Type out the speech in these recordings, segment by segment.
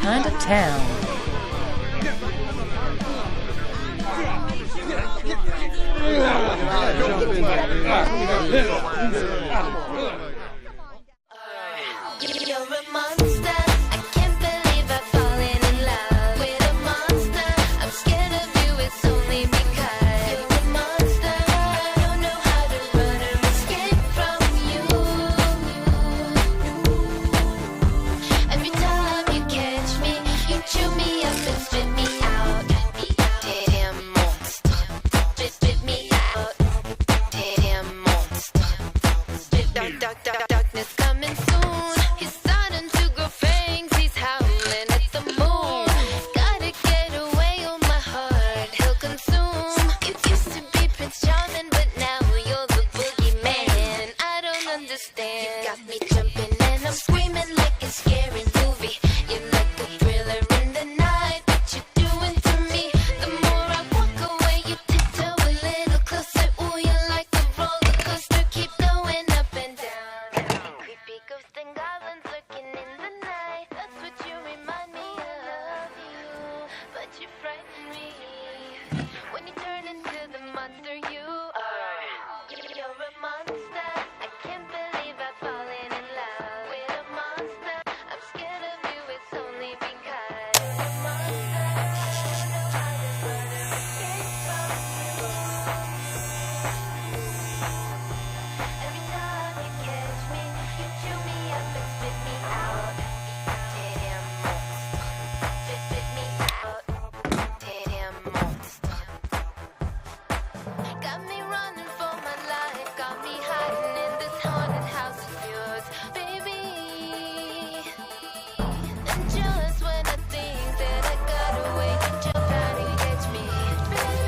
kind of town. You're a monster. I can't believe I've fallen in love with a monster. I'm scared of you, it's only because you're a monster. I don't know how to run or escape from you. Every time you catch me, you chew me up and spit me out. Damn monster. Spit me out. Damn monster. Darkness coming soon. He's starting to grow fangs. He's howling at the moon. Gotta get away on my heart. He'll consume. You used to be Prince Charming, but now you're the boogeyman. I don't understand. You got me jumping and I'm screaming like a scary movie. You're like a thriller in the night. What you doing to me? The more I walk away, you tiptoe a little closer. Ooh, you're like a roller coaster. Keep going up and down. Creepy ghosts and goblins lurking in the night. That's what you remind me of. I love you, but you frighten me when you turn into the monster you are. You're a monster. I can't believe I've fallen in love with a monster. I'm scared of you, it's only because you're a monster. I don't know how to run or escape from you. Every time you catch me, you chew me up and spit me out. Damn monster. Spit me out. Damn monster. Got me running for my life. Got me hiding in this haunted house of yours, baby. And just when I think that I got away, you jump out and catch me, baby.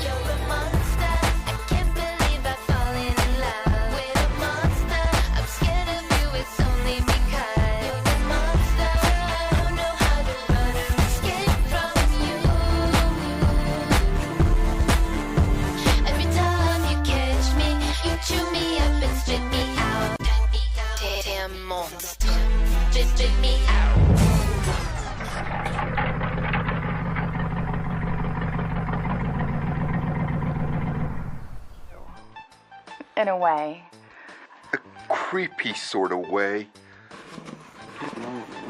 You're a monster. I can't believe I've fallen in love with a monster. I'm scared of you, it's only because you're a monster. I don't know how to run or escape from you. Every time you catch me, you chew me up and spit me out. Damn monster. Spit me out. In a way. A creepy sort of way.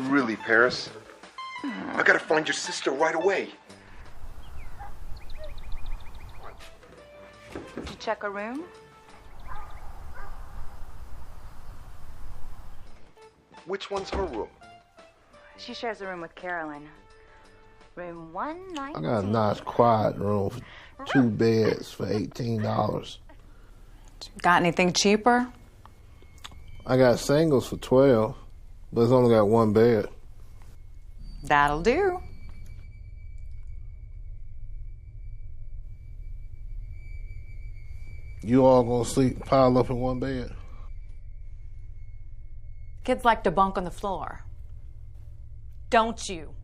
Really, Paris? I gotta find your sister right away. Did you check her room? Which one's her room? She shares a room with Carolyn. Room 119. I got a nice quiet room for 2 beds for $18. Got anything cheaper? I got singles for 12, but it's only got 1 bed. That'll do. You all gonna sleep piled up in 1 bed? Kids like to bunk on the floor. Don't you?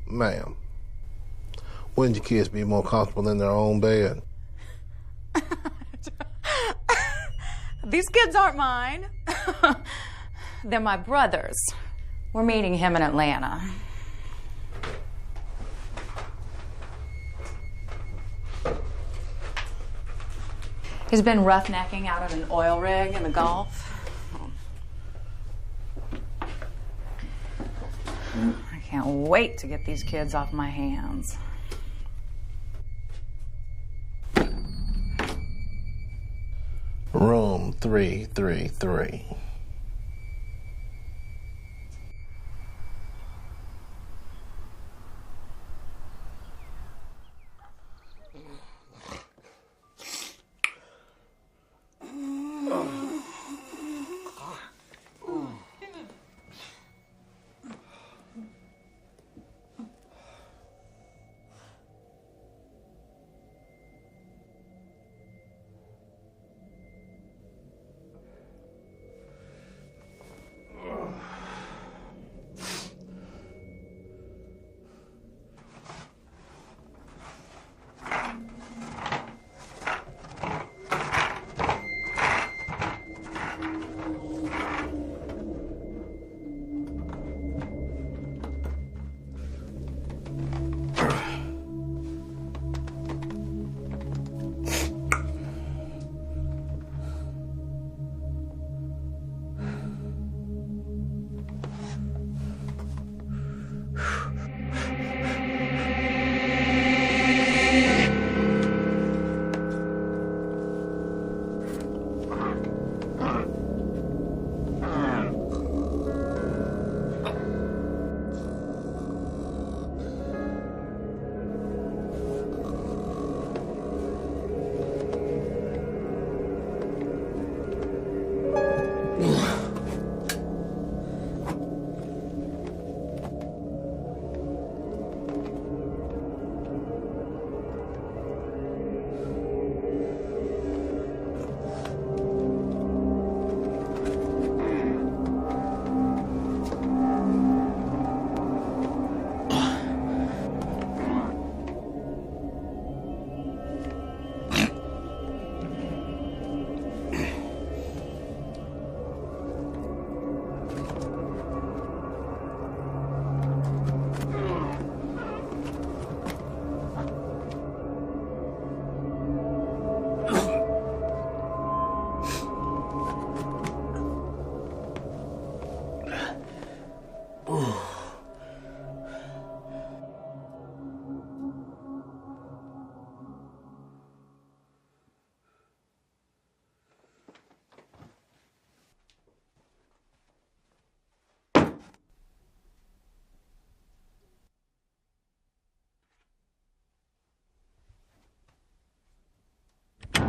Ma'am, wouldn't your kids be more comfortable in their own bed? These kids aren't mine. They're my brother's. We're meeting him in Atlanta. He's been roughnecking out on an oil rig in the Gulf. I can't wait to get these kids off my hands. Room 333.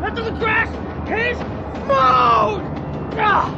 After the crash, his mode! Ah!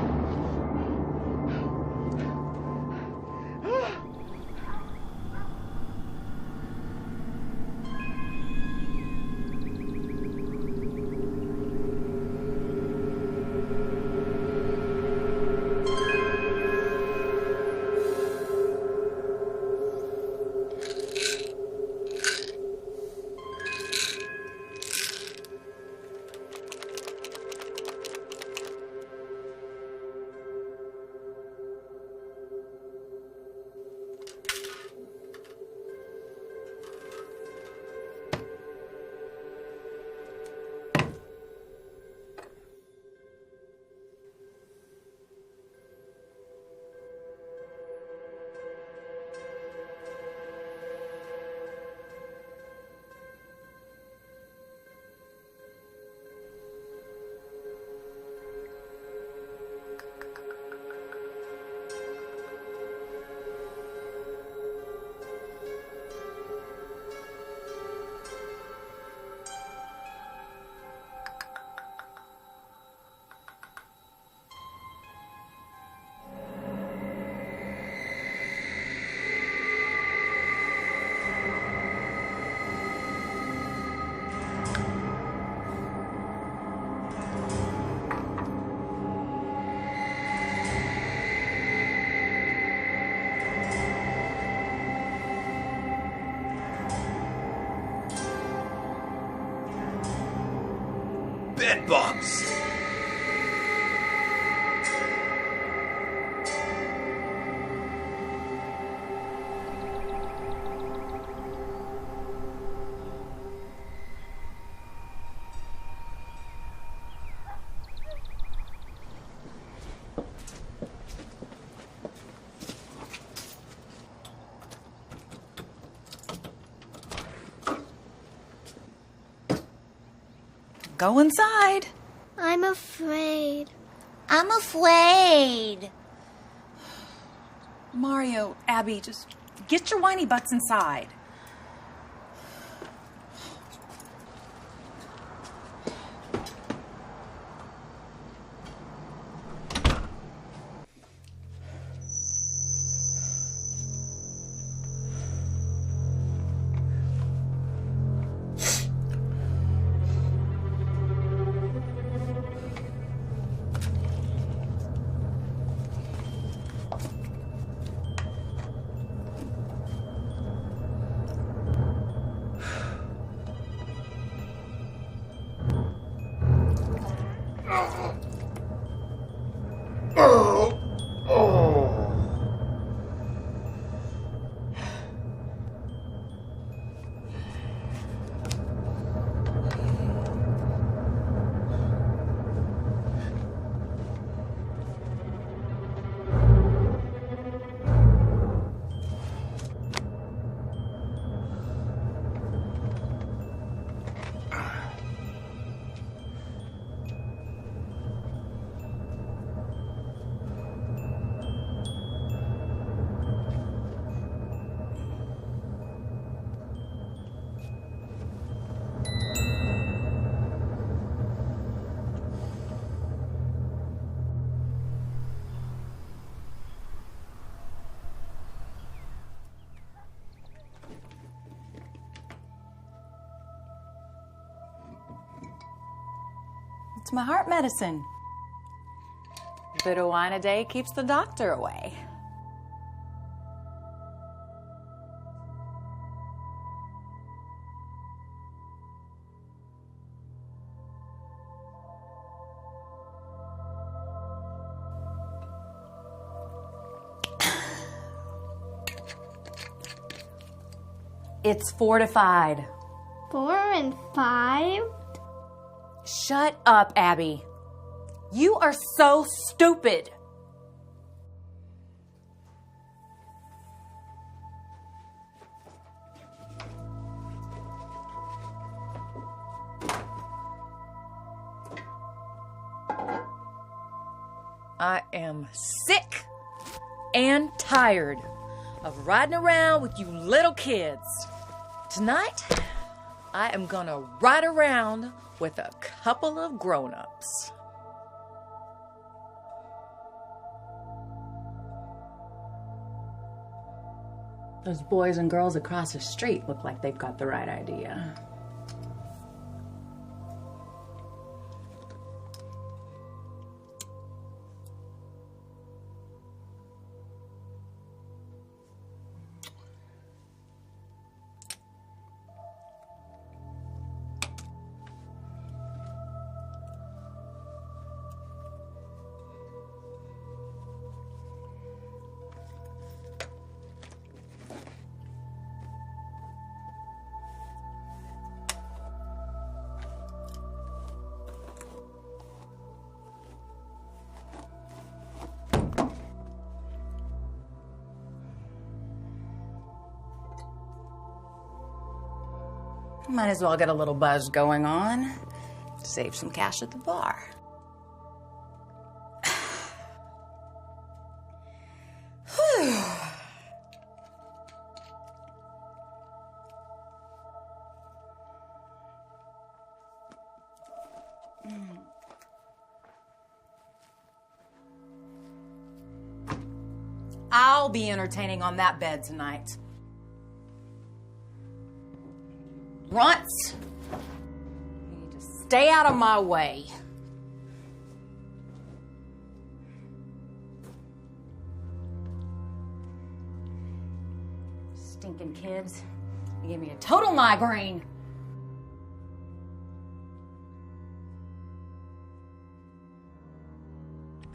Bedbugs! Go inside. I'm afraid. I'm afraid. Mario, Abby, just get your whiny butts inside. It's my heart medicine. A bit of wine a day keeps the doctor away. It's fortified. 4 and 5? Shut up, Abby. You are so stupid. I am sick and tired of riding around with you little kids. Tonight, I am gonna ride around with a couple of grown-ups. Those boys and girls across the street look like they've got the right idea. Might as well get a little buzz going on. Save some cash at the bar. I'll be entertaining on that bed tonight. Runts, you need to stay out of my way. Stinking kids, you gave me a total migraine.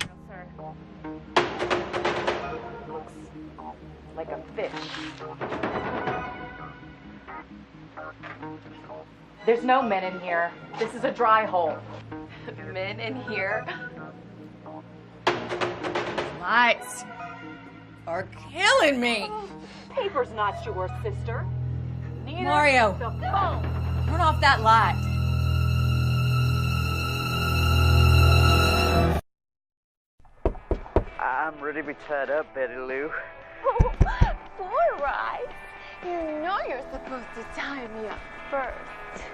No, sir. Looks like a fish. There's no men in here. This is a dry hole. Men in here? Lights are killing me. Paper's not yours, sister. Neither Mario, is the phone. turn off that light. I'm ready to be tied up, Betty Lou. Boy, right? You know you're supposed to tie me up first.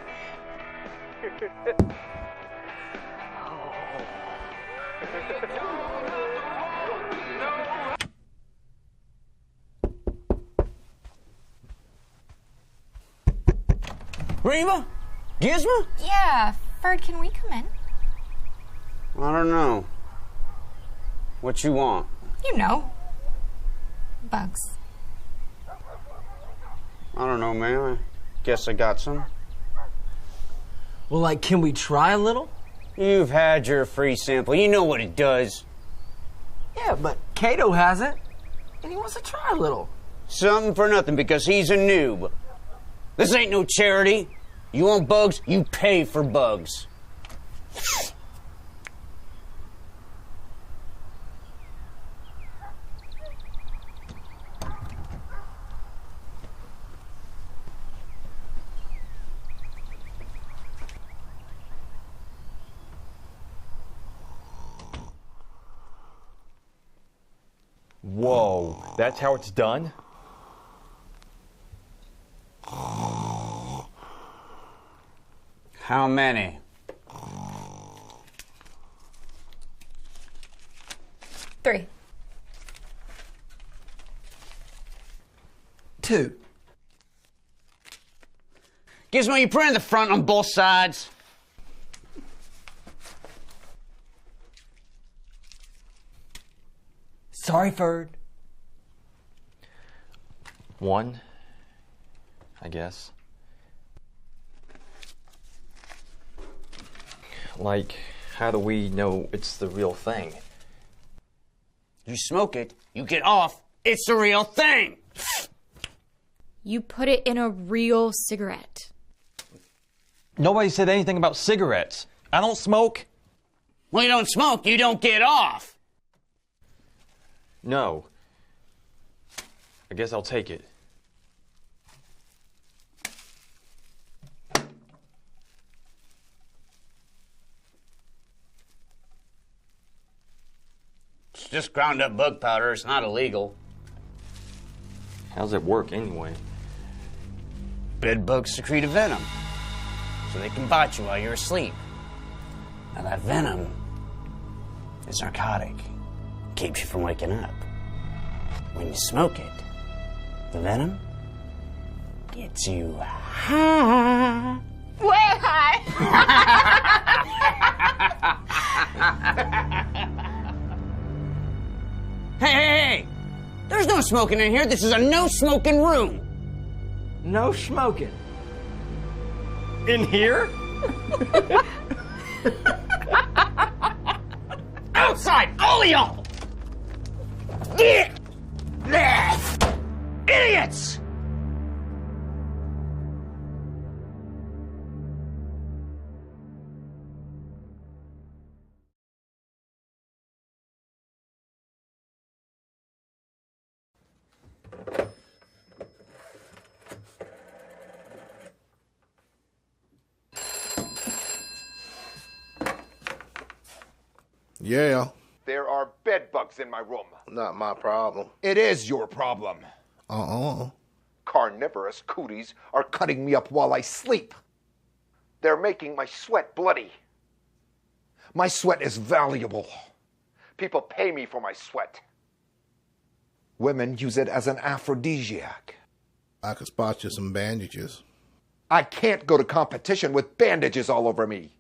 Reva? Gizmo? Yeah, Ferd, can we come in? I don't know. What you want? You know. Bugs. I don't know, man. I guess I got some. Well, like, can we try a little? You've had your free sample. You know what it does. Yeah, but Kato hasn't, and he wants to try a little. Something for nothing because he's a noob. This ain't no charity. You want bugs, you pay for bugs. Whoa, that's how it's done? How many? Three. 2. Gizmo, you print in the front on both sides. Sorry, Ferd. 1, I guess. Like, how do we know it's the real thing? You smoke it, you get off, it's the real thing. You put it in a real cigarette. Nobody said anything about cigarettes. I don't smoke. Well, you don't smoke, you don't get off. No. I guess I'll take it. It's just ground up bug powder, it's not illegal. How's it work anyway? Bed bugs secrete a venom. so they can bite you while you're asleep. Now that venom is narcotic. Keeps you from waking up. When you smoke it, the venom gets you high. Way high. Hey! There's no smoking in here. This is a no-smoking room. No smoking. In here? Outside, all of y'all! Idiots! Yeah. There are bed bugs in my room. Not my problem. It is your problem. Carnivorous cooties are cutting me up while I sleep. They're making my sweat bloody. My sweat is valuable. People pay me for my sweat. Women use it as an aphrodisiac. I could spot you some bandages. I can't go to competition with bandages all over me.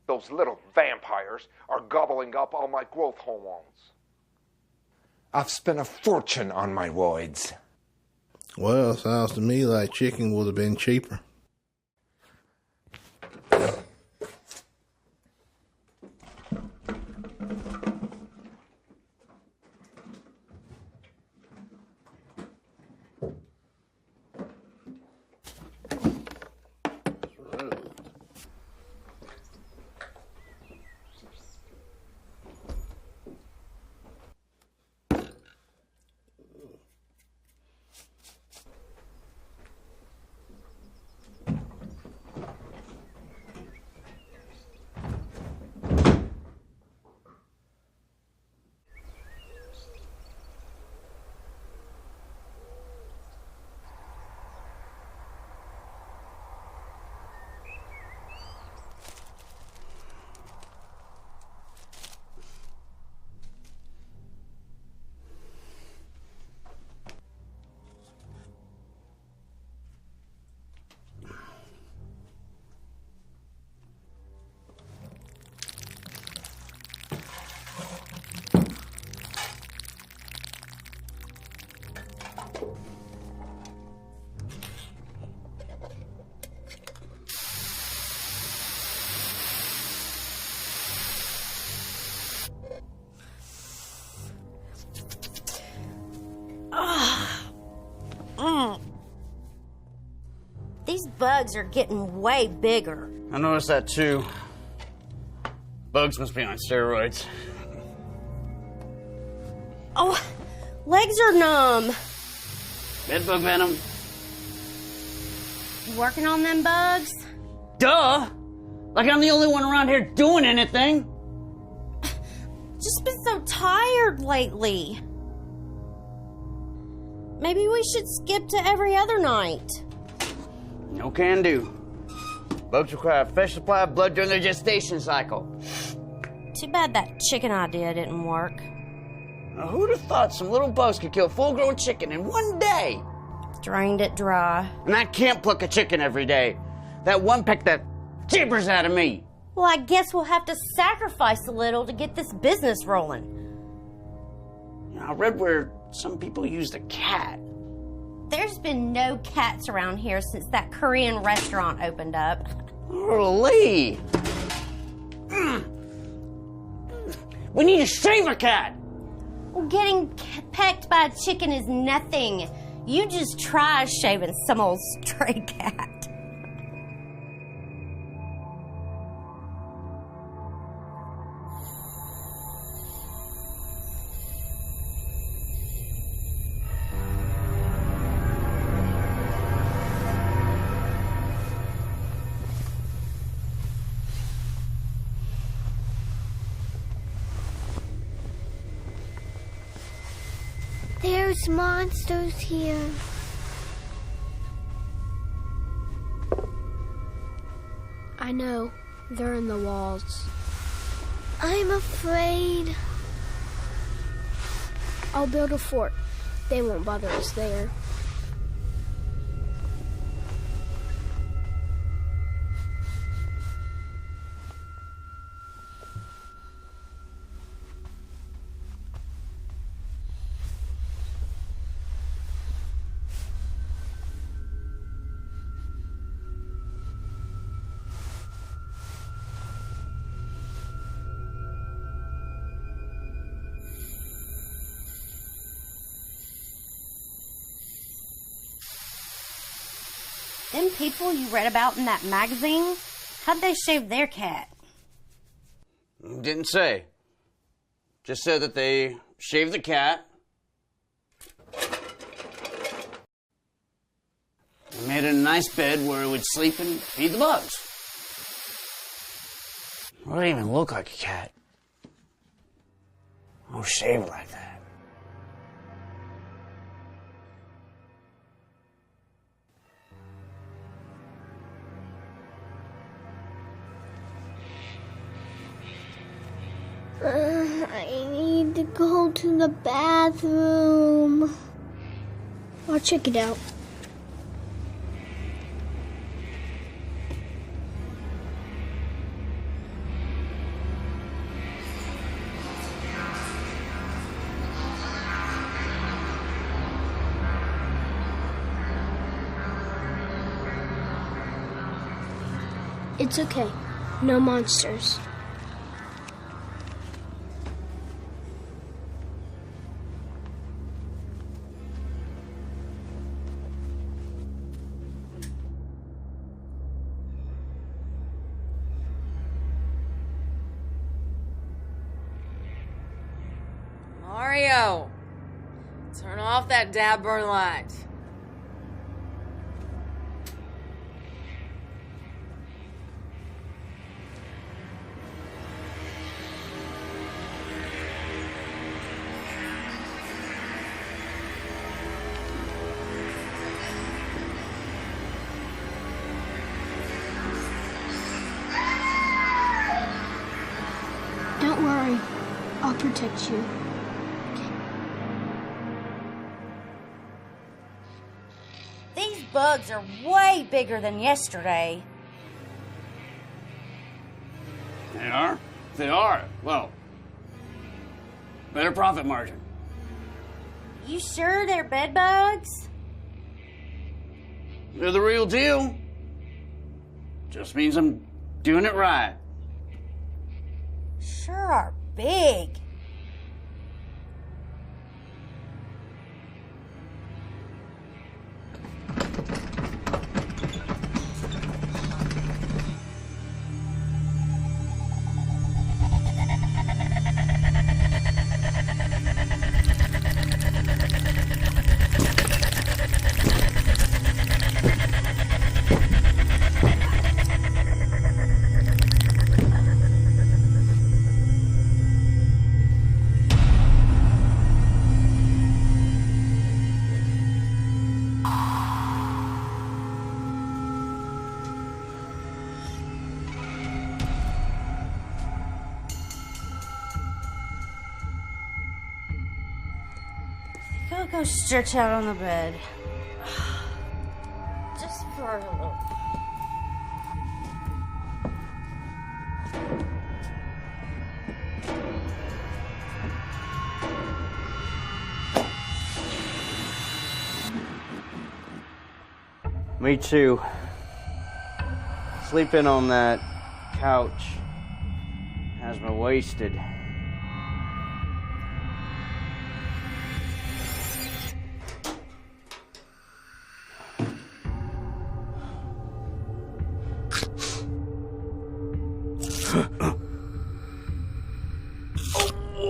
Those little vampires are gobbling up all my growth hormones. I've spent a fortune on my roids. Well, sounds to me like chicken would have been cheaper. These bugs are getting way bigger. I noticed that too. Bugs must be on steroids. Oh, legs are numb. Bedbug venom. You working on them bugs? Duh! Like I'm the only one around here doing anything. Just been so tired lately. Maybe we should skip to every other night. No can do. Bugs require a fresh supply of blood during their gestation cycle. Too bad that chicken idea didn't work. Now, who'd have thought some little bugs could kill a full-grown chicken in one day? Drained it dry. And I can't pluck a chicken every day. That one pecked the jeepers out of me. Well, I guess we'll have to sacrifice a little to get this business rolling. You know, I read where some people used a cat. There's been no cats around here since that Korean restaurant opened up. Holy! We need to shave a cat! Well, getting pecked by a chicken is nothing. You just try shaving some old stray cat. There's monsters here. I know. They're in the walls. I'm afraid. I'll build a fort. They won't bother us there. Them people you read about in that magazine, how'd they shave their cat? Didn't say. Just said that they shaved the cat. And made it a nice bed where it would sleep and feed the bugs. It wouldn't even look like a cat. Oh, shave it like that. I need to go to the bathroom. I'll check it out. It's okay. No monsters. Mario, turn off that dabber light. Don't worry. I'll protect you. These bugs are way bigger than yesterday. They are? They are. Well, better profit margin. You sure they're bed bugs? They're the real deal. Just means I'm doing it right. Sure are big. Go stretch out on the bed. Just for a little. Me too. Sleeping on that couch has me wasted.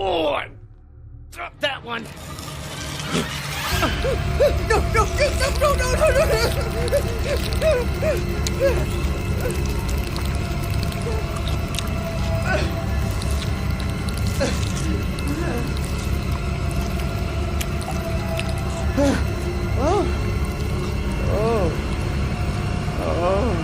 Oh, drop that one. Oh. Oh.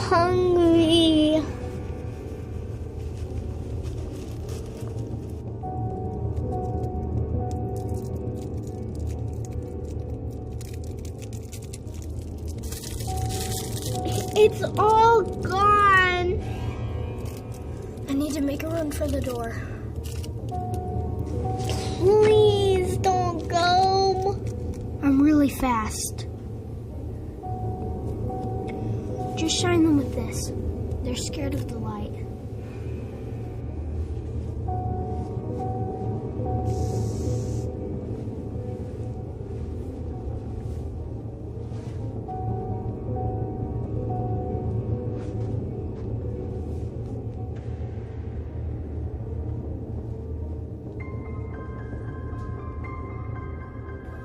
hungry. It's all gone. I need to make a run for the door. Please don't go. I'm really fast. Just shine them with this. They're scared of the light.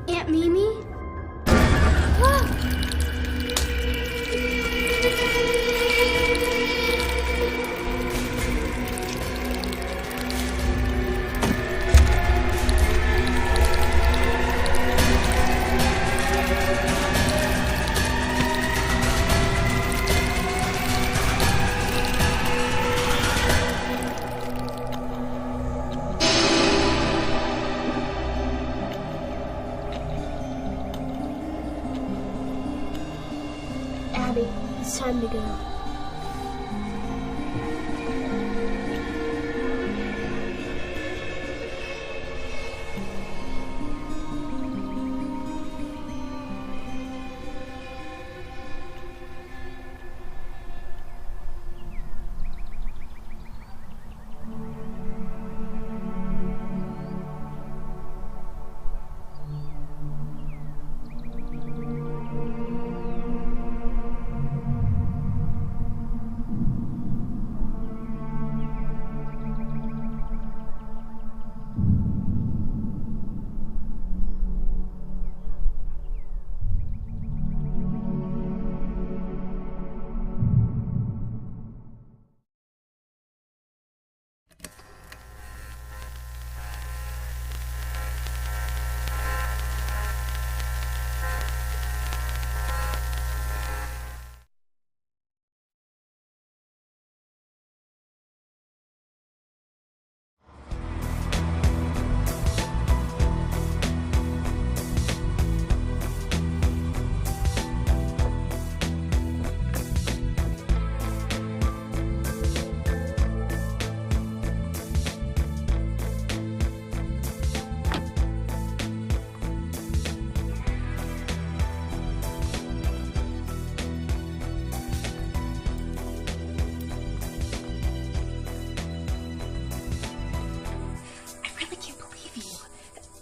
Aunt Mimi? Abby, it's time to go.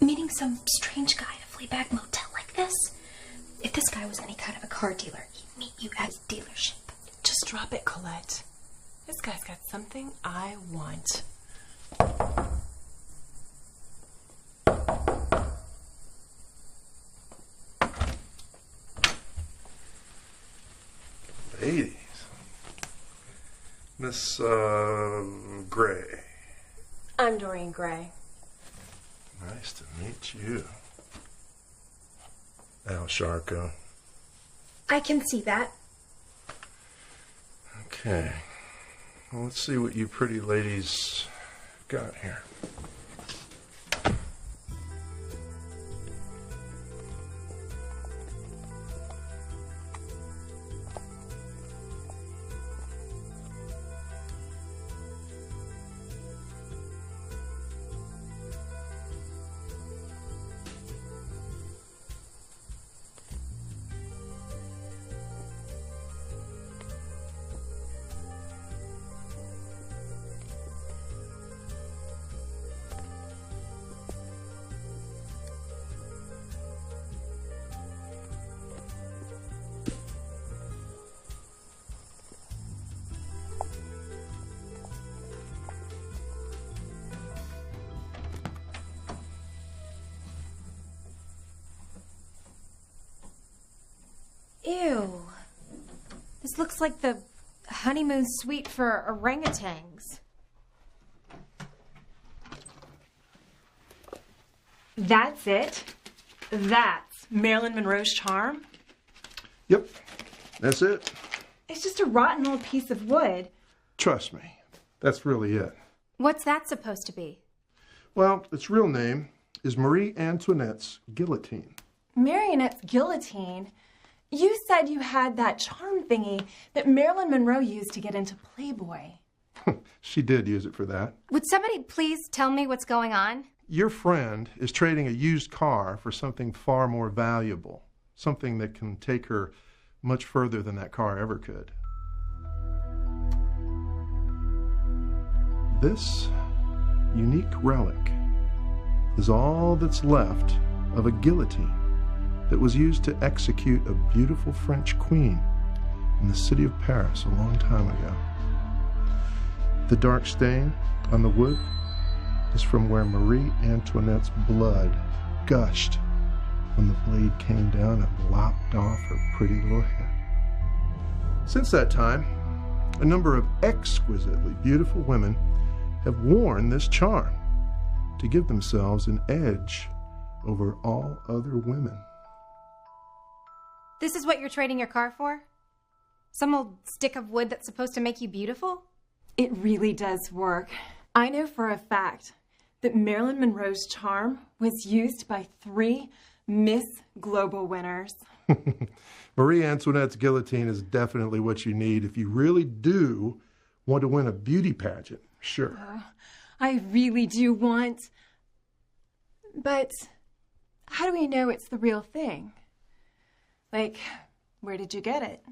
Meeting some strange guy at a Fleabag motel like this? If this guy was any kind of a car dealer, he'd meet you at his dealership. Just drop it, Colette. This guy's got something I want. Ladies. Miss, Gray. I'm Doreen Gray. Nice to meet you. Al Sharko. I can see that. Okay. Well, let's see what you pretty ladies got here. Ew. This looks like the honeymoon suite for orangutans. That's it? That's Marilyn Monroe's charm? Yep, that's it. It's just a rotten old piece of wood. Trust me, that's really it. What's that supposed to be? Well, its real name is Marie Antoinette's guillotine. Marionette's guillotine? You said you had that charm thingy that Marilyn Monroe used to get into Playboy. She did use it for that. Would somebody please tell me what's going on? Your friend is trading a used car for something far more valuable, something that can take her much further than that car ever could. This unique relic is all that's left of a guillotine that was used to execute a beautiful French queen in the city of Paris a long time ago. The dark stain on the wood is from where Marie Antoinette's blood gushed when the blade came down and lopped off her pretty little head. Since that time, a number of exquisitely beautiful women have worn this charm to give themselves an edge over all other women. This is what you're trading your car for? Some old stick of wood that's supposed to make you beautiful? It really does work. I know for a fact that Marilyn Monroe's charm was used by 3 Miss Global winners. Marie Antoinette's guillotine is definitely what you need if you really do want to win a beauty pageant. Sure. I really do want. But how do we know it's the real thing? Like, where did you get it?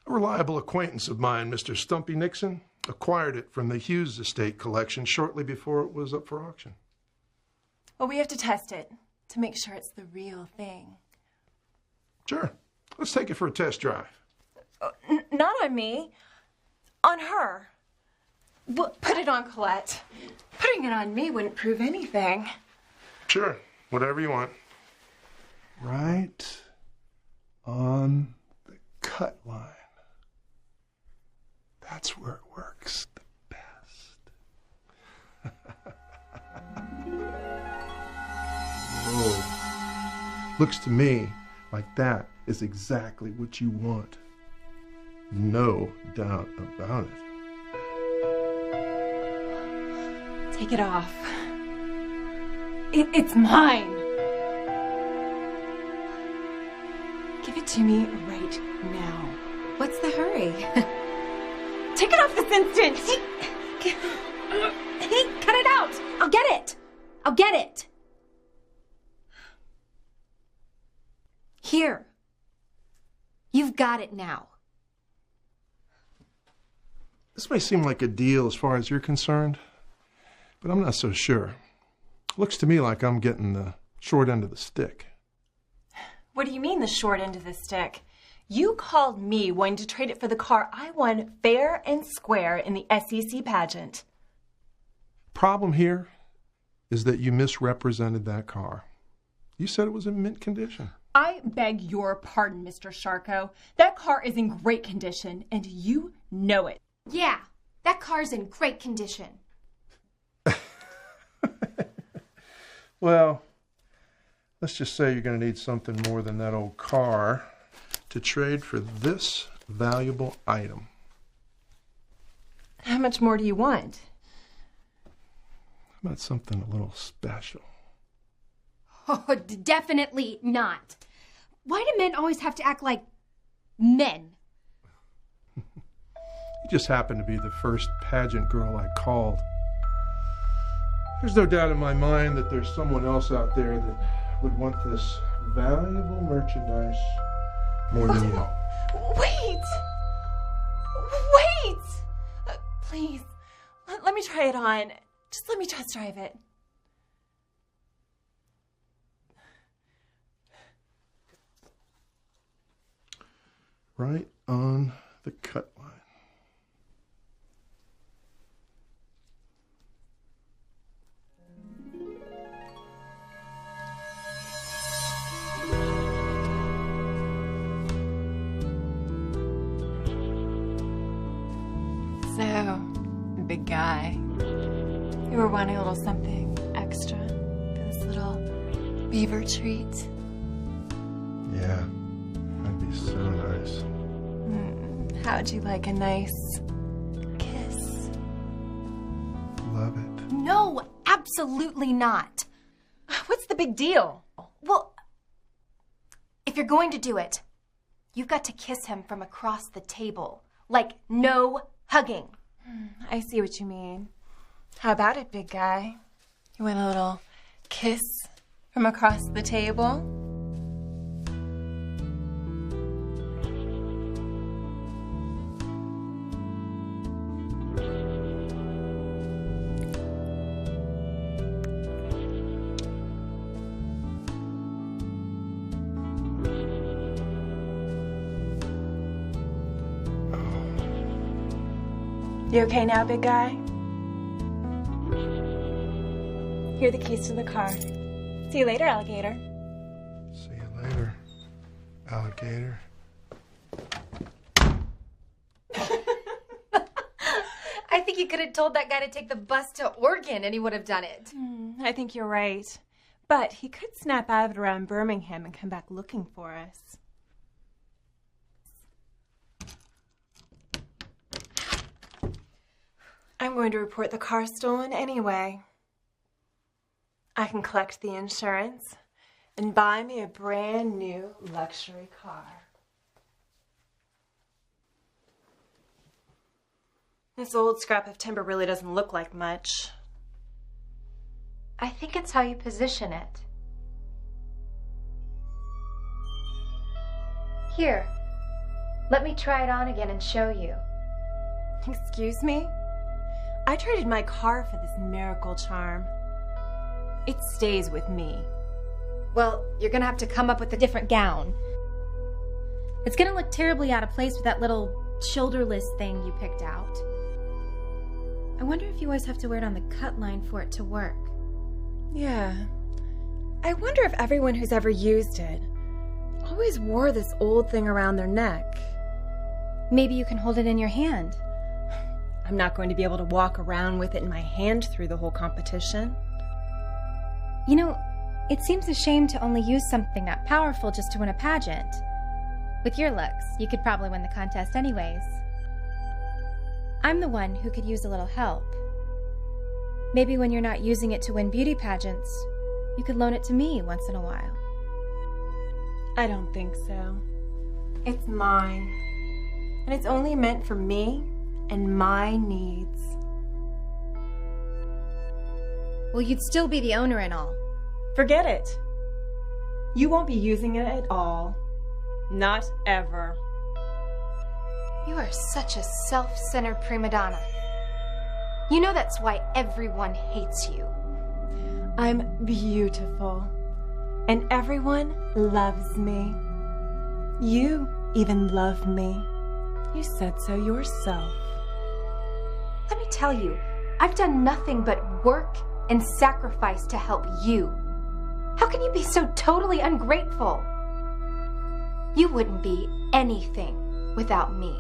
A reliable acquaintance of mine, Mr. Stumpy Nixon, acquired it from the Hughes Estate collection shortly before it was up for auction. Well, we have to test it to make sure it's the real thing. Sure. Let's take it for a test drive. Not on me. On her. Well, put it on Colette. Putting it on me wouldn't prove anything. Sure. Whatever you want. Right on the cut line. That's where it works the best. Whoa. Looks to me like that is exactly what you want. No doubt about it. Take it off. It's mine. Give it to me right now. What's the hurry? Take it off this instant! Hey, cut it out! I'll get it! I'll get it! Here. You've got it now. This may seem like a deal as far as you're concerned, but I'm not so sure. Looks to me like I'm getting the short end of the stick. What do you mean the short end of the stick? You called me wanting to trade it for the car I won fair and square in the SEC pageant. Problem here is that you misrepresented that car. You said it was in mint condition. I beg your pardon, Mr. Sharko. That car is in great condition, and you know it. Yeah, that car's in great condition. Well, let's just say you're going to need something more than that old car to trade for this valuable item. How much more do you want? How about something a little special? Oh, definitely not. Why do men always have to act like men? You just happen to be the first pageant girl I called. There's no doubt in my mind that there's someone else out there that would want this valuable merchandise more than you. Wait! Please, let me try it on. Just let me test drive it. Right on the cut line. So, big guy, you were wanting a little something extra for this little beaver treat? Yeah, that'd be so nice. How'd you like a nice kiss? Love it. No, absolutely not. What's the big deal? Well, if you're going to do it, you've got to kiss him from across the table. Like, no hugging. I see what you mean. How about it, big guy? You want a little kiss from across the table? You okay now, big guy? Here are the keys to the car. See you later, alligator. See you later, alligator. I think you could have told that guy to take the bus to Oregon and he would have done it. I think you're right. But he could snap out of it around Birmingham and come back looking for us. I'm going to report the car stolen anyway. I can collect the insurance and buy me a brand new luxury car. This old scrap of timber really doesn't look like much. I think it's how you position it. Here, let me try it on again and show you. Excuse me? I traded my car for this miracle charm. It stays with me. Well, you're gonna have to come up with a different gown. It's gonna look terribly out of place with that little shoulderless thing you picked out. I wonder if you always have to wear it on the cut line for it to work. Yeah. I wonder if everyone who's ever used it always wore this old thing around their neck. Maybe you can hold it in your hand. I'm not going to be able to walk around with it in my hand through the whole competition. You know, it seems a shame to only use something that powerful just to win a pageant. With your looks, you could probably win the contest anyways. I'm the one who could use a little help. Maybe when you're not using it to win beauty pageants, you could loan it to me once in a while. I don't think so. It's mine. And it's only meant for me and my needs. Well, you'd still be the owner and all. Forget it. You won't be using it at all. Not ever. You are such a self-centered prima donna. You know that's why everyone hates you. I'm beautiful. And everyone loves me. You even love me. You said so yourself. Let me tell you, I've done nothing but work and sacrifice to help you. How can you be so totally ungrateful? You wouldn't be anything without me.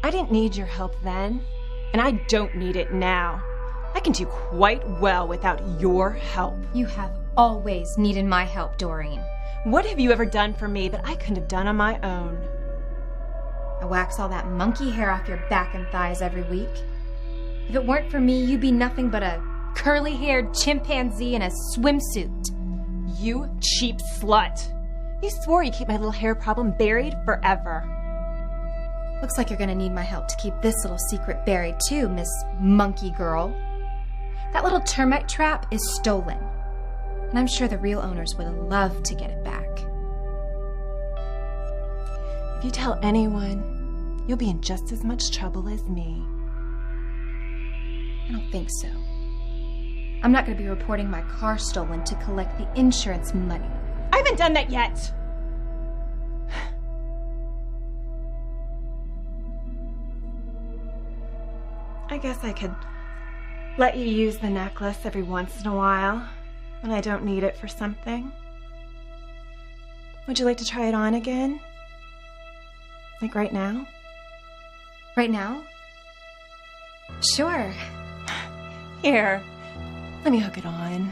I didn't need your help then, and I don't need it now. I can do quite well without your help. You have always needed my help, Doreen. What have you ever done for me that I couldn't have done on my own? I wax all that monkey hair off your back and thighs every week. If it weren't for me, you'd be nothing but a curly-haired chimpanzee in a swimsuit. You cheap slut. You swore you'd keep my little hair problem buried forever. Looks like you're gonna need my help to keep this little secret buried too, Miss Monkey Girl. That little termite trap is stolen, and I'm sure the real owners would love to get it back. If you tell anyone, you'll be in just as much trouble as me. I don't think so. I'm not gonna be reporting my car stolen to collect the insurance money. I haven't done that yet! I guess I could let you use the necklace every once in a while when I don't need it for something. Would you like to try it on again? Like right now? Right now? Sure. Here, let me hook it on.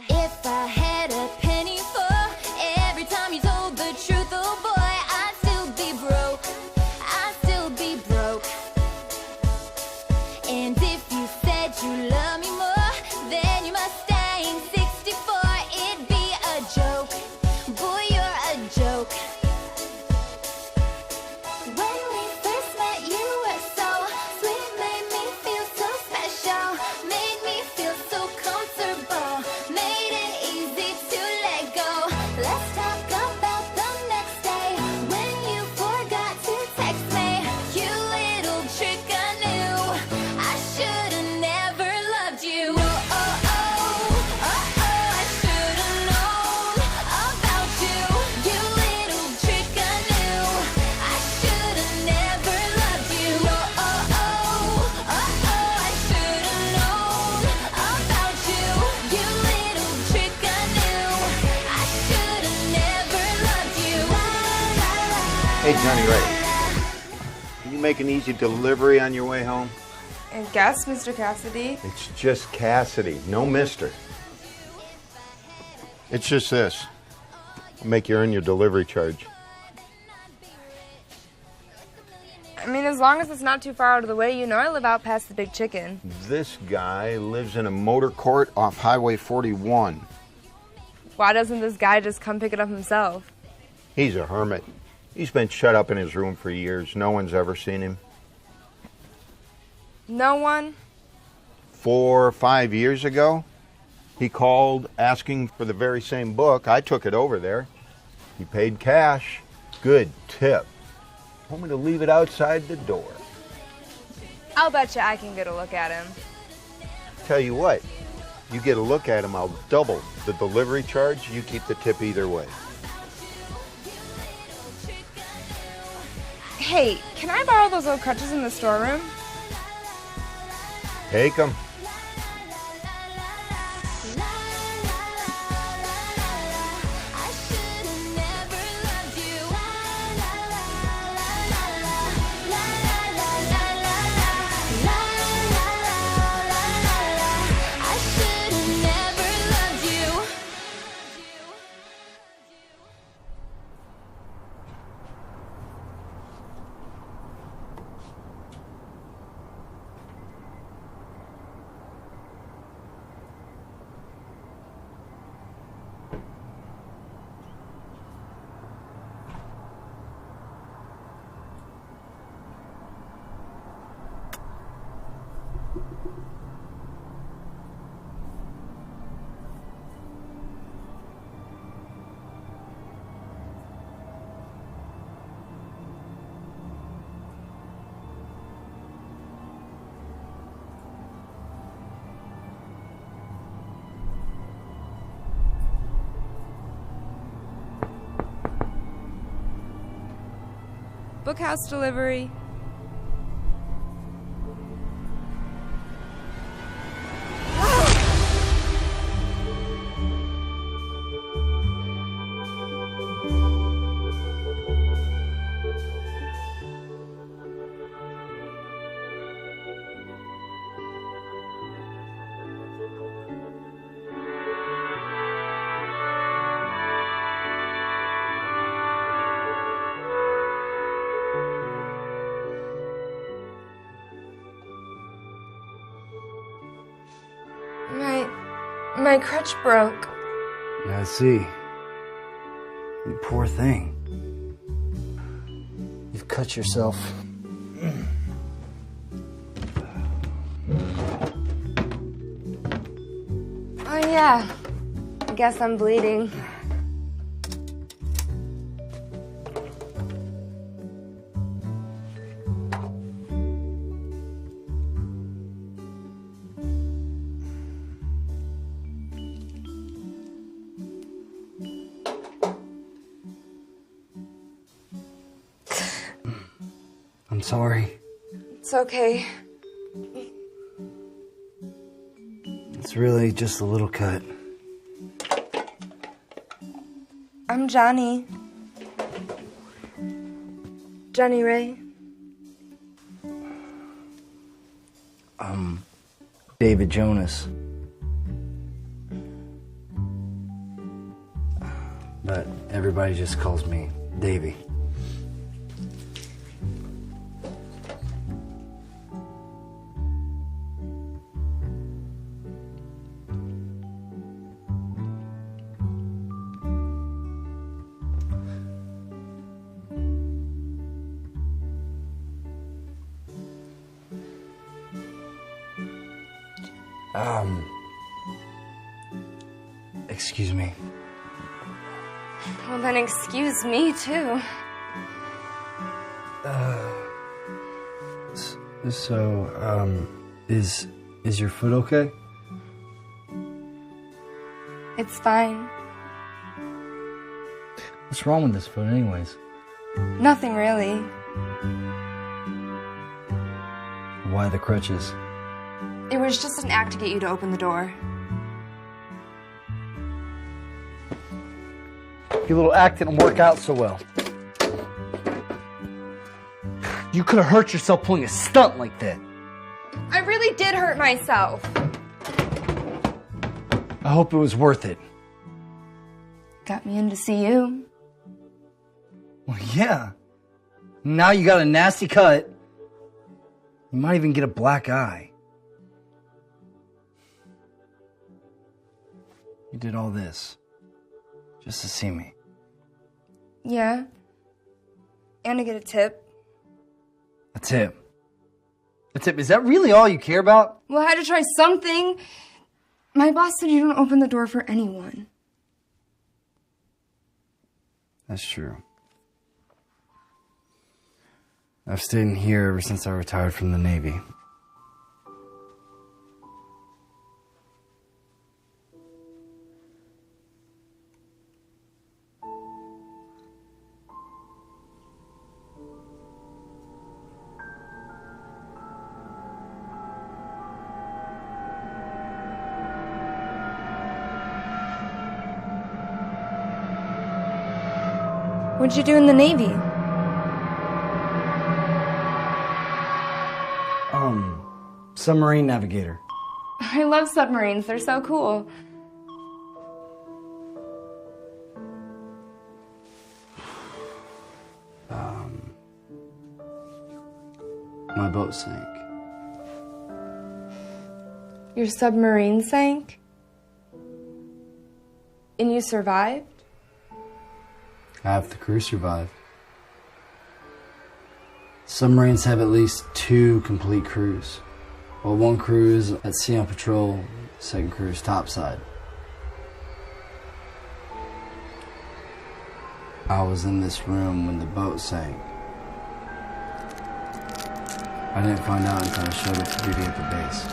If I had a penny for every time you told the truth, oh boy, I'd still be broke. I'd still be broke. And if you said you love me more, then you must stay in 64. It'd be a joke. Boy, you're a joke. When we first met, you were so sweet, made me feel so special, made me feel so comfortable, made it easy to let go. Let's talk about the next day when you forgot to text me. You little trick, I knew I should've never loved you. Oh, oh, oh, oh, oh, I should've known about you. You little trick, I knew I should've never loved you. Oh, oh, oh, oh, oh, I should've known about you. You little trick, I knew I should've never loved you. Hey, Johnny Ray. Can you make an easy delivery on your way home? I guess, Mr. Cassidy. It's just Cassidy, no mister. It's just this. I'll make you earn your delivery charge. I mean, as long as it's not too far out of the way, you know I live out past the Big Chicken. This guy lives in a motor court off Highway 41. Why doesn't this guy just come pick it up himself? He's a hermit. He's been shut up in his room for years. No one's ever seen him. No one? 4 or 5 years ago, he called asking for the very same book. I took it over there. He paid cash. Good tip. Told me to leave it outside the door. I'll bet you I can get a look at him. Tell you what, you get a look at him, I'll double the delivery charge. You keep the tip either way. Hey, can I borrow those old crutches in the storeroom? Take them. Bookhouse delivery. My crutch broke. Yeah, I see. You poor thing. You've cut yourself. Oh yeah. I guess I'm bleeding. I'm sorry. It's okay. It's really just a little cut. I'm Johnny. Johnny Ray. David Jonas. But everybody just calls me Davey. Excuse me. Well, then excuse me, too. Is your foot okay? It's fine. What's wrong with this foot anyways? Nothing really. Why the crutches? It was just an act to get you to open the door. Your little act didn't work out so well. You could have hurt yourself pulling a stunt like that. I really did hurt myself. I hope it was worth it. Got me in to see you. Well, yeah. Now you got a nasty cut. You might even get a black eye. You did all this just to see me. Yeah. And to get a tip. A tip? A tip? Is that really all you care about? Well, I had to try something. My boss said you don't open the door for anyone. That's true. I've stayed in here ever since I retired from the Navy. What'd you do in the Navy? Submarine navigator. I love submarines. They're so cool. My boat sank. Your submarine sank? And you survived? Half the crew survived. Submarines have at least 2 complete crews. Well, one crew is at sea on patrol, second crew is topside. I was in this room when the boat sank. I didn't find out until I showed up for duty at the base.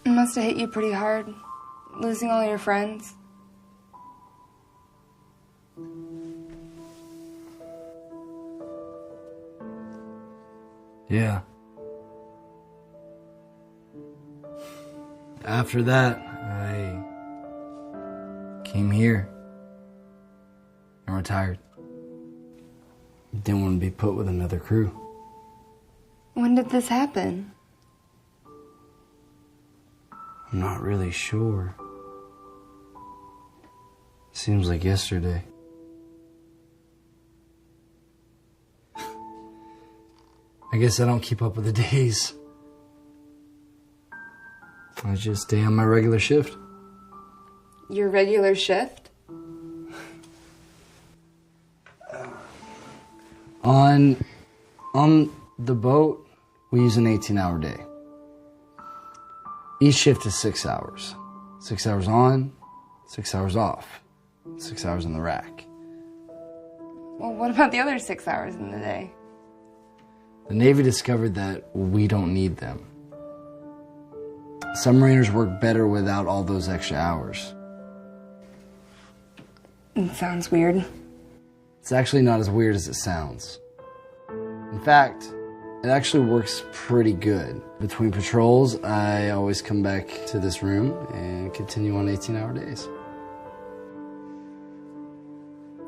It must must have hit you pretty hard, losing all your friends. Yeah. After that, I came here and retired. Didn't want to be put with another crew. When did this happen? I'm not really sure. Seems like yesterday. I guess I don't keep up with the days. I just stay on my regular shift. Your regular shift? On the boat, we use an 18-hour day. Each shift is 6 hours. 6 hours on, 6 hours off. 6 hours in the rack. Well, what about the other 6 hours in the day? The Navy discovered that we don't need them. Submariners work better without all those extra hours. It sounds weird. It's actually not as weird as it sounds. In fact, it actually works pretty good. Between patrols, I always come back to this room and continue on 18-hour days.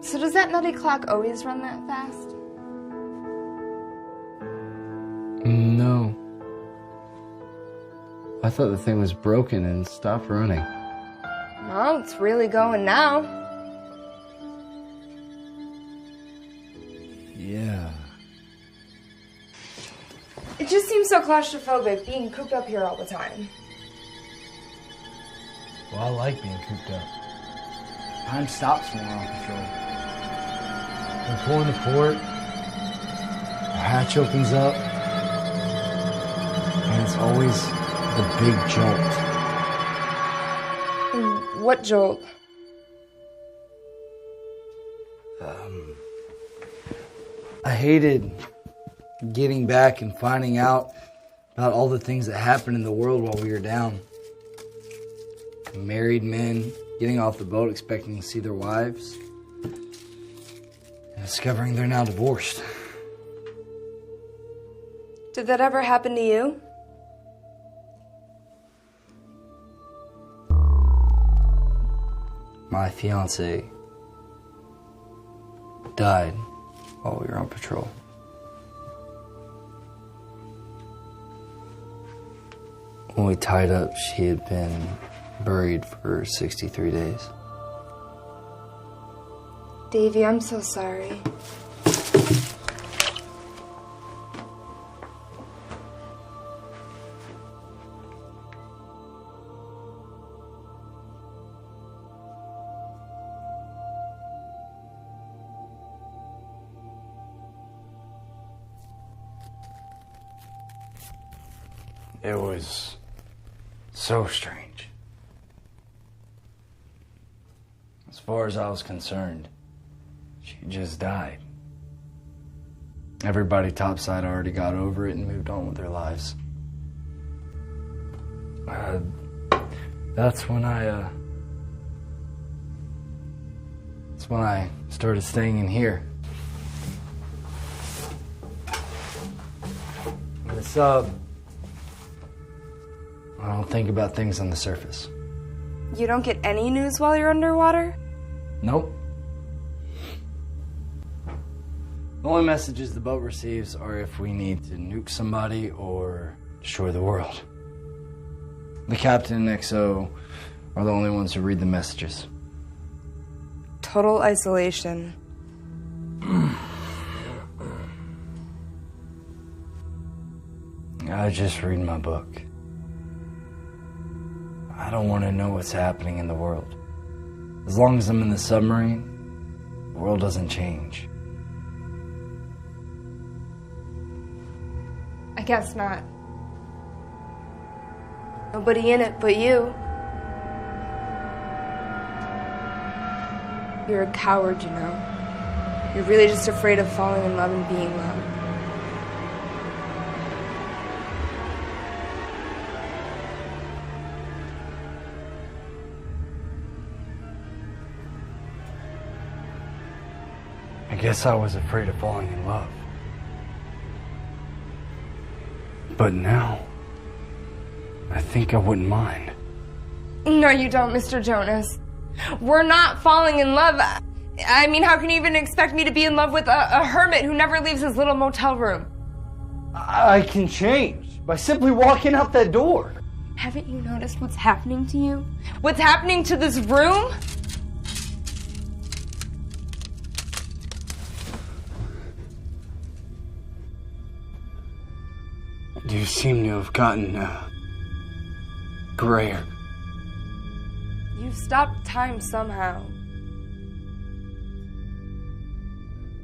So does that nutty clock always run that fast? No. I thought the thing was broken and stopped running. Well, it's really going now. Yeah. It just seems so claustrophobic being cooped up here all the time. Well, I like being cooped up. Time stops when we're on patrol. We're pulling the port, the hatch opens up, and it's always the big jolt. What jolt? I hated getting back and finding out about all the things that happened in the world while we were down. Married men getting off the boat expecting to see their wives, and discovering they're now divorced. Did that ever happen to you? My fiance died while we were on patrol. When we tied up, she had been buried for 63 days. Davey, I'm so sorry. It was so strange. As far as I was concerned, she just died. Everybody topside already got over it and moved on with their lives. That's when I started staying in here. In the sub, I don't think about things on the surface. You don't get any news while you're underwater? Nope. The only messages the boat receives are if we need to nuke somebody or destroy the world. The captain and XO are the only ones who read the messages. Total isolation. I just read my book. I don't want to know what's happening in the world. As long as I'm in the submarine, the world doesn't change. I guess not. Nobody in it but you. You're a coward, you know. You're really just afraid of falling in love and being loved. I guess I was afraid of falling in love. But now, I think I wouldn't mind. No, you don't, Mr. Jonas. We're not falling in love. I mean, how can you even expect me to be in love with a hermit who never leaves his little motel room? I can change by simply walking out that door. Haven't you noticed what's happening to you? What's happening to this room? You seem to have gotten grayer. You've stopped time somehow.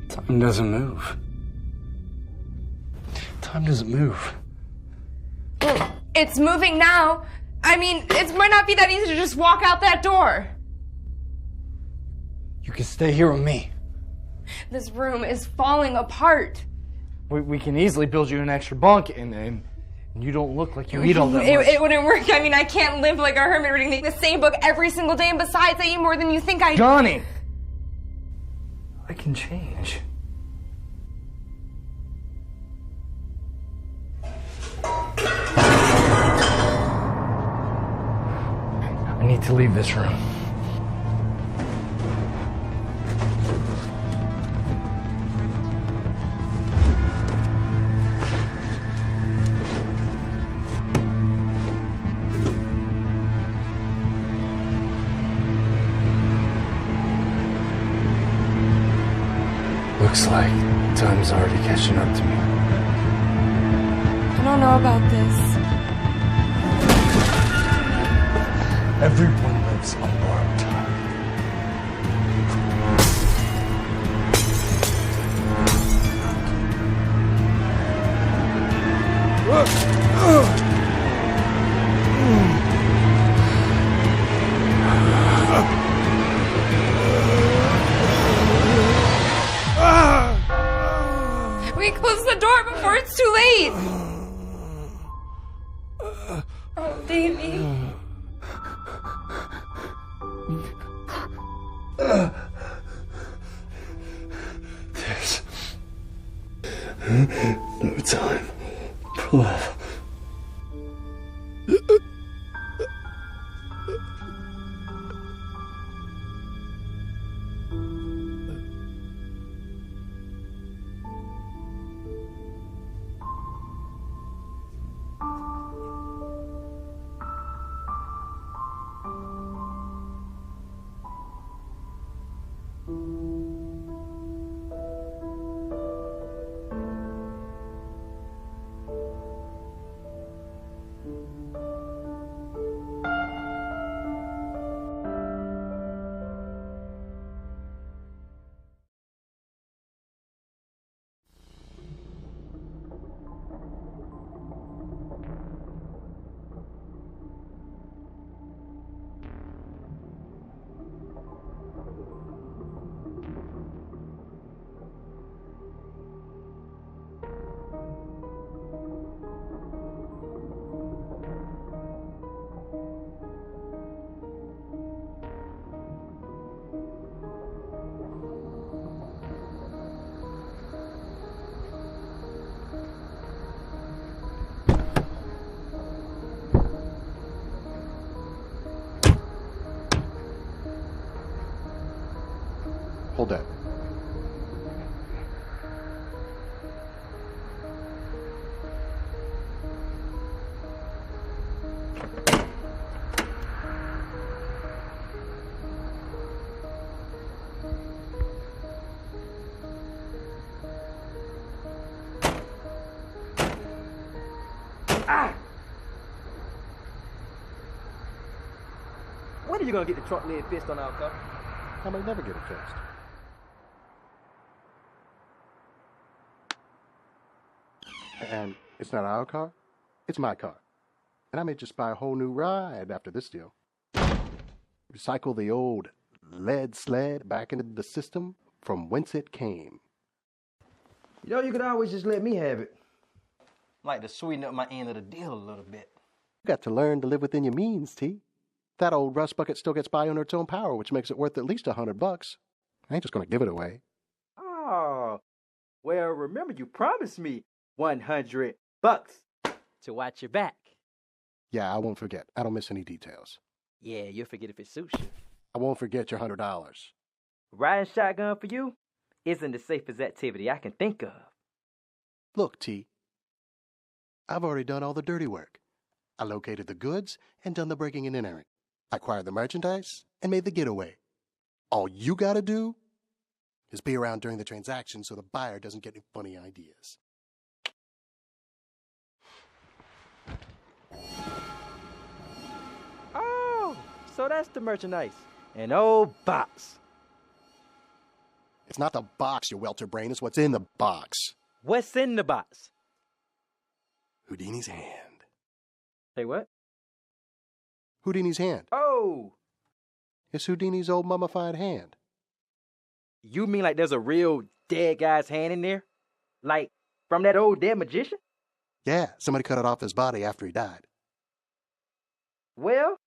Time doesn't move. Time doesn't move. It's moving now. I mean, it might not be that easy to just walk out that door. You can stay here with me. This room is falling apart. We can easily build you an extra bunk, and you don't look like you eat all that much. It wouldn't work. I mean, I can't live like a hermit reading the same book every single day, and besides, I eat more than you think I do. Johnny! I can change. I need to leave this room. Looks like time's already catching up to me. I don't know about this. Everyone lives on borrowed time. We close the door before it's too late. Oh, Davy. There's no time for love. Hold that. When are you gonna get the trunk lid fixed on our car? I may never get it fixed. And it's not our car, it's my car. And I may just buy a whole new ride after this deal. Recycle the old lead sled back into the system from whence it came. You know, you could always just let me have it. Like to sweeten up my end of the deal a little bit. You got to learn to live within your means, T. That old rust bucket still gets by under its own power, which makes it worth at least $100. I ain't just gonna give it away. Oh, Well, remember you promised me $100 to watch your back. Yeah, I won't forget. I don't miss any details. Yeah, you'll forget if it suits you. I won't forget your $100. Riding shotgun for you isn't the safest activity I can think of. Look, T, I've already done all the dirty work. I located the goods and done the breaking and entering. I acquired the merchandise and made the getaway. All you gotta do is be around during the transaction so the buyer doesn't get any funny ideas. Oh, so that's the merchandise. An old box. It's not the box, you welter brain. It's what's in the box. What's in the box? Houdini's hand. Say what? Houdini's hand. Oh! It's Houdini's old mummified hand. You mean like there's a real dead guy's hand in there? Like from that old dead magician? Yeah, somebody cut it off his body after he died. Well,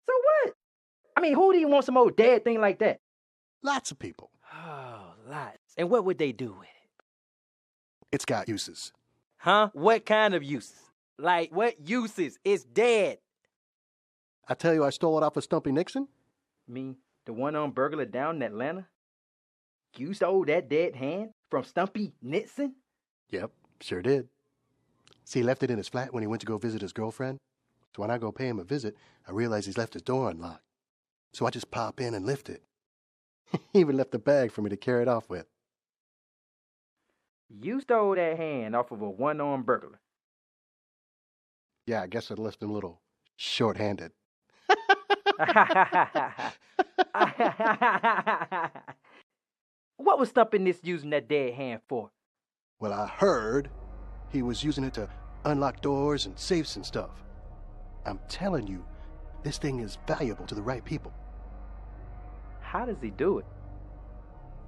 so what? I mean, who do you want some old dead thing like that? Lots of people. Oh, lots. And what would they do with it? It's got uses. Huh? What kind of uses? Like, what uses? It's dead. I tell you I stole it off of Stumpy Nixon? Me, the one-armed burglar down in Atlanta? You stole that dead hand from Stumpy Nixon? Yep, sure did. See, he left it in his flat when he went to go visit his girlfriend. So when I go pay him a visit, I realize he's left his door unlocked. So I just pop in and lift it. He even left the bag for me to carry it off with. You stole that hand off of a one-armed burglar. Yeah, I guess I left him a little short-handed. What was Stumpy Nixon using that dead hand for? Well, I heard he was using it to unlock doors and safes and stuff. I'm telling you, this thing is valuable to the right people. How does he do it?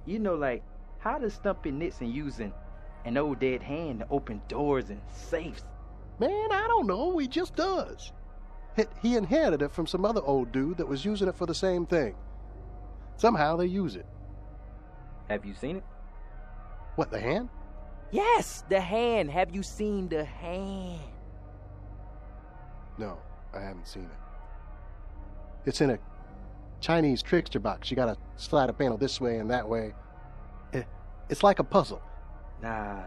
You know, like, how does Stumpy Nixon using an old dead hand to open doors and safes? Man, I don't know. He just does. He inherited it from some other old dude that was using it for the same thing. Somehow they use it. Have you seen it? What, the hand? Yes, the hand. Have you seen the hand? No, I haven't seen it. It's in a Chinese trickster box. You gotta slide a panel this way and that way. It's like a puzzle. Nah.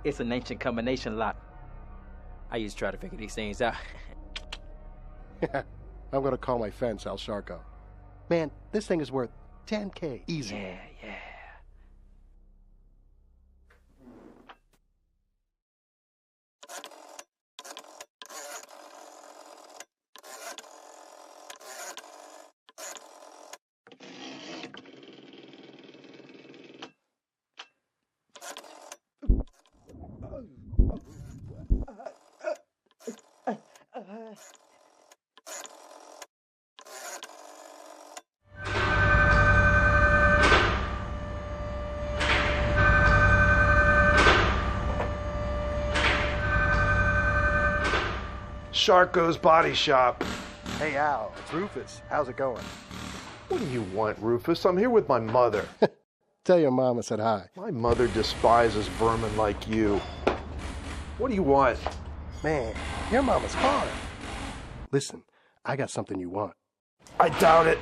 It's an ancient combination lock. I used to try to figure these things out. I'm gonna call my fence Al Sharko. Man, this thing is worth $10K easy. Yeah. Sharko's Body Shop. Hey, Al, it's Rufus. How's it going? What do you want, Rufus? I'm here with my mother. Tell your mom I said hi. My mother despises vermin like you. What do you want? Man, your mama's hard. Listen, I got something you want. I doubt it.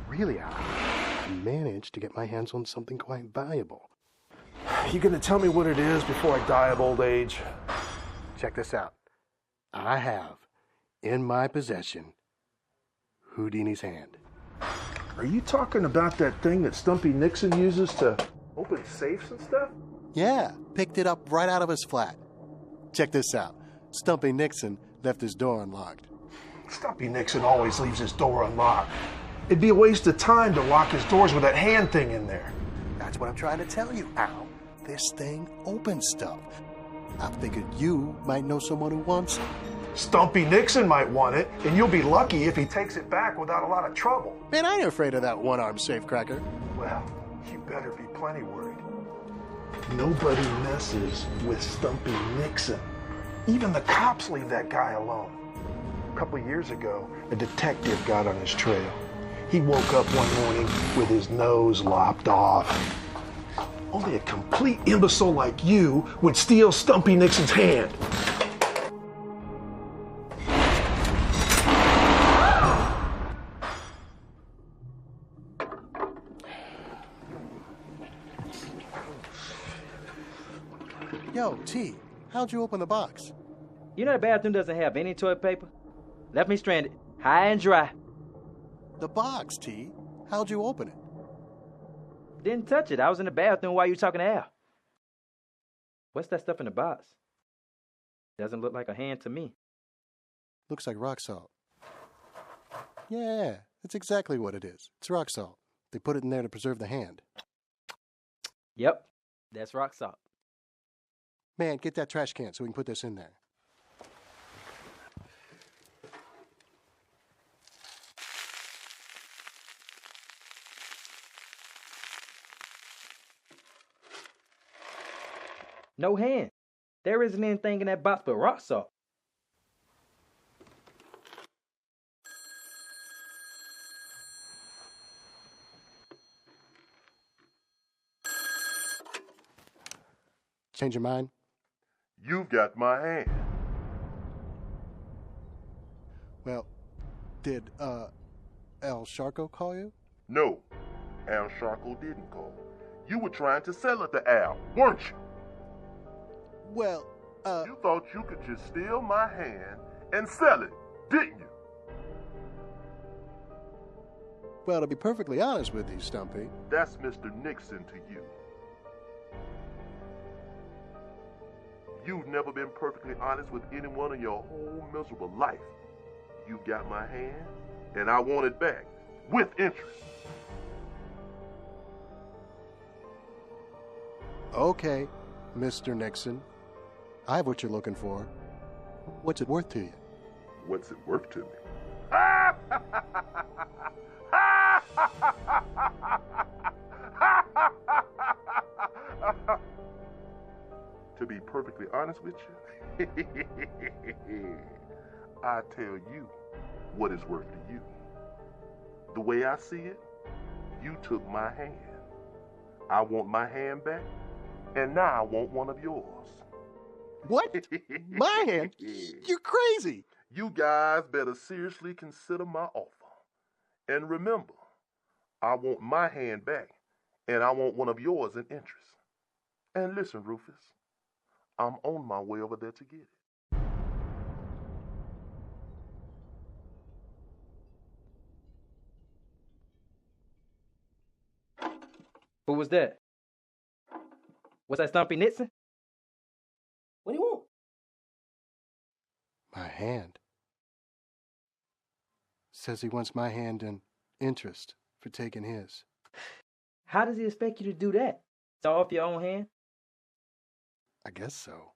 Really, Al? I managed to get my hands on something quite valuable. You gonna tell me what it is before I die of old age? Check this out. I have, in my possession, Houdini's hand. Are you talking about that thing that Stumpy Nixon uses to open safes and stuff? Yeah, picked it up right out of his flat. Check this out. Stumpy Nixon left his door unlocked. Stumpy Nixon always leaves his door unlocked. It'd be a waste of time to lock his doors with that hand thing in there. That's what I'm trying to tell you, Al. This thing opens stuff. I figured you might know someone who wants it. Stumpy Nixon might want it, and you'll be lucky if he takes it back without a lot of trouble. Man, I ain't afraid of that one-armed safecracker. Well, you better be plenty worried. Nobody messes with Stumpy Nixon. Even the cops leave that guy alone. A couple years ago, a detective got on his trail. He woke up one morning with his nose lopped off. Only a complete imbecile like you would steal Stumpy Nixon's hand. Yo, T, how'd you open the box? You know the bathroom doesn't have any toilet paper? Left me stranded, high and dry. The box, T. How'd you open it? Didn't touch it. I was in the bathroom while you were talking to Al. What's that stuff in the box? Doesn't look like a hand to me. Looks like rock salt. Yeah, that's exactly what it is. It's rock salt. They put it in there to preserve the hand. Yep, that's rock salt. Man, get that trash can so we can put this in there. No hand. There isn't anything in that box but rock salt. Change your mind? You've got my hand. Well, did, Al Sharko call you? No, Al Sharko didn't call. You were trying to sell it to Al, weren't you? Well, You thought you could just steal my hand and sell it, didn't you? Well, to be perfectly honest with you, Stumpy. That's Mr. Nixon to you. You've never been perfectly honest with anyone in your whole miserable life. You got my hand, and I want it back, with interest. Okay, Mr. Nixon. I have what you're looking for. What's it worth to you? What's it worth to me? To be perfectly honest with you, I tell you what it's worth to you. The way I see it, you took my hand. I want my hand back, and now I want one of yours. What? My hand? You're crazy. You guys better seriously consider my offer. And remember, I want my hand back, and I want one of yours in interest. And listen, Rufus, I'm on my way over there to get it. Who was that? Was that Stumpy Nixon? What do you want? My hand. Says he wants my hand in interest for taking his. How does he expect you to do that? It's all off your own hand? I guess so.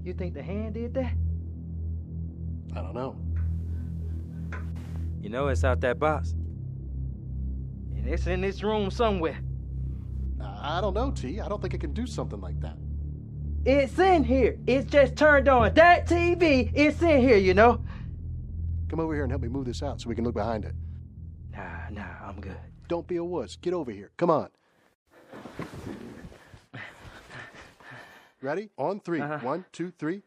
You think the hand did that? I don't know. You know it's out that box. And it's in this room somewhere. I don't know, T. I don't think it can do something like that. It's in here. It's just turned on. That TV, it's in here, you know. Come over here and help me move this out so we can look behind it. Nah, I'm good. Don't be a wuss. Get over here. Come on. Ready? On three. 1, 2, 3.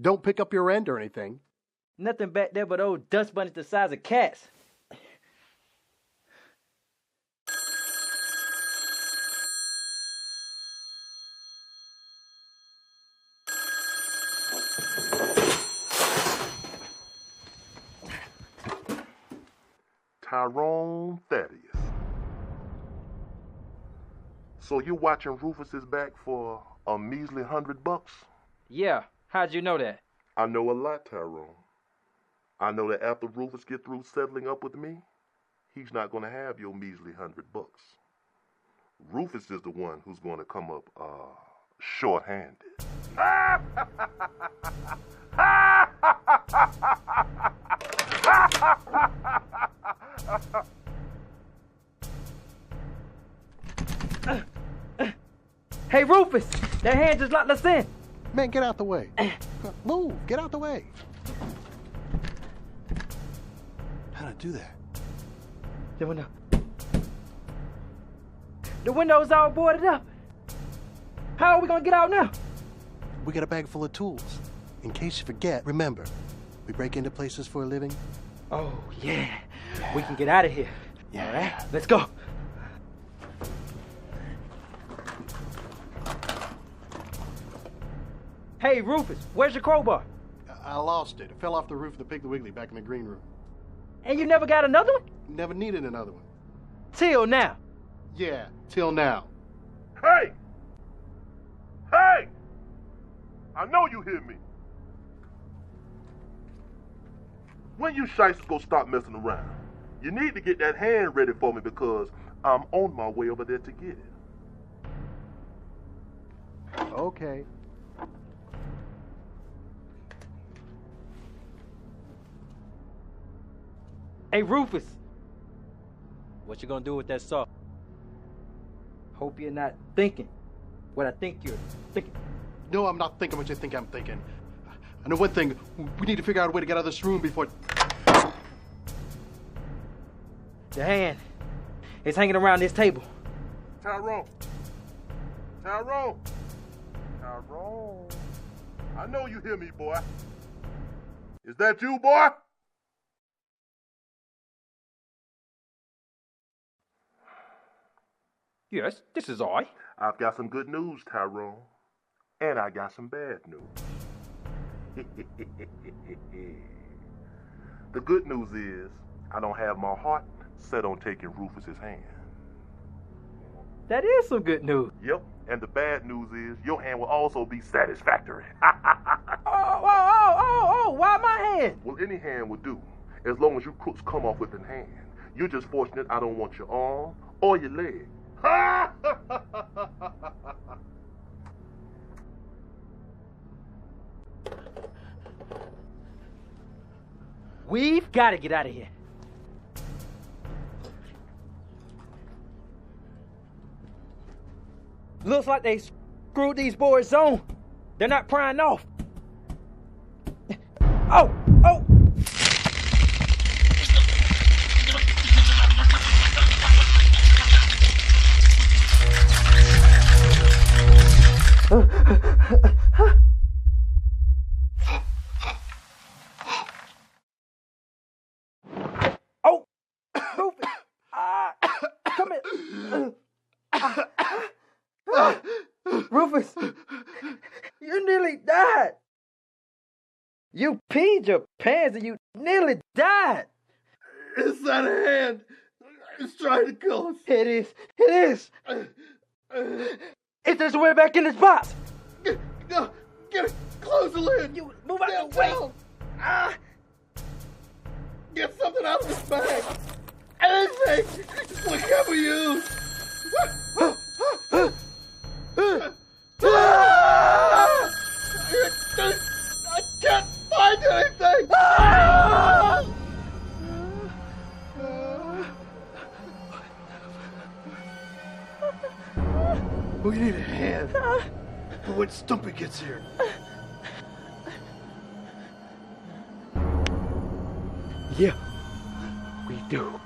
Don't pick up your end or anything. Nothing back there but old dust bunnies the size of cats. Tyrone Thaddeus. So you're watching Rufus's back for a measly $100? Yeah, how'd you know that? I know a lot, Tyrone. I know that after Rufus gets through settling up with me, he's not going to have your measly $100. Rufus is the one who's going to come up short-handed. Hey, Rufus, that hand just locked us in. Man, get out the way. Move, get out the way. How'd I do that? The window. The window's all boarded up. How are we gonna get out now? We got a bag full of tools. In case you forget, remember, we break into places for a living. Oh, yeah. We can get out of here. Yeah. All right, let's go. Hey, Rufus, where's your crowbar? I lost it. It fell off the roof of the Piggly Wiggly back in the green room. And you never got another one? Never needed another one. Till now. Yeah, till now. Hey! Hey! I know you hear me. When you shysters go stop messing around? You need to get that hand ready for me because I'm on my way over there to get it. Okay. Hey, Rufus. What you gonna do with that saw? Hope you're not thinking what I think you're thinking. No, I'm not thinking what you think I'm thinking. I know one thing. We need to figure out a way to get out of this room before... The hand is hanging around this table. Tyrone. Tyrone. Tyrone. I know you hear me, boy. Is that you, boy? Yes, this is I. I've got some good news, Tyrone. And I got some bad news. The good news is I don't have my heart set on taking Rufus's hand. That is some good news. Yep, and the bad news is your hand will also be satisfactory. Why my hand? Well, any hand will do, as long as you crooks come off with an hand. You're just fortunate I don't want your arm or your leg. We've got to get out of here. Looks like they screwed these boys on. They're not prying off. Oh! Rufus! Come here! Rufus! You nearly died! You peed your pants and you nearly died! It's that hand. It's trying to kill us. It is. It's this way back in this box! No, get a closer lid. You move out the way! Get something out of this bag. Anything. What can we use? I can't find anything. We need a hand for when Stumpy gets here. Yeah, we do.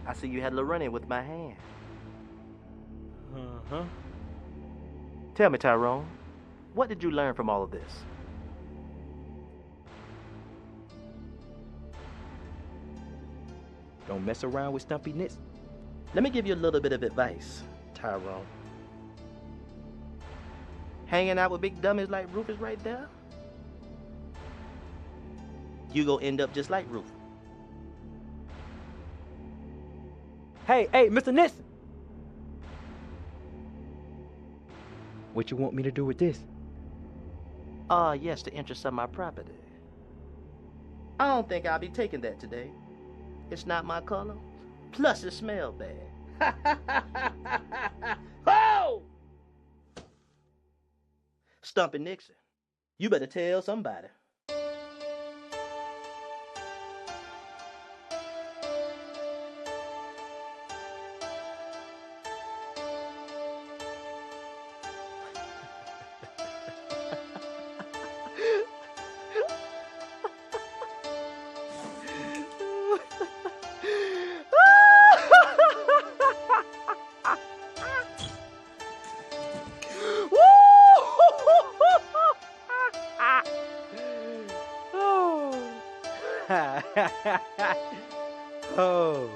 I see you had a little run-in with my hand. Uh-huh. Tell me, Tyrone, what did you learn from all of this? Don't mess around with Stumpy Nits. Let me give you a little bit of advice, Tyrone. Hanging out with big dummies like Rufus right there, you gonna end up just like Rufus. Hey, Mr. Nixon! What you want me to do with this? Yes, to interest on my property. I don't think I'll be taking that today. It's not my color. Plus, it smells bad. Oh! Stumpy Nixon. You better tell somebody. Oh.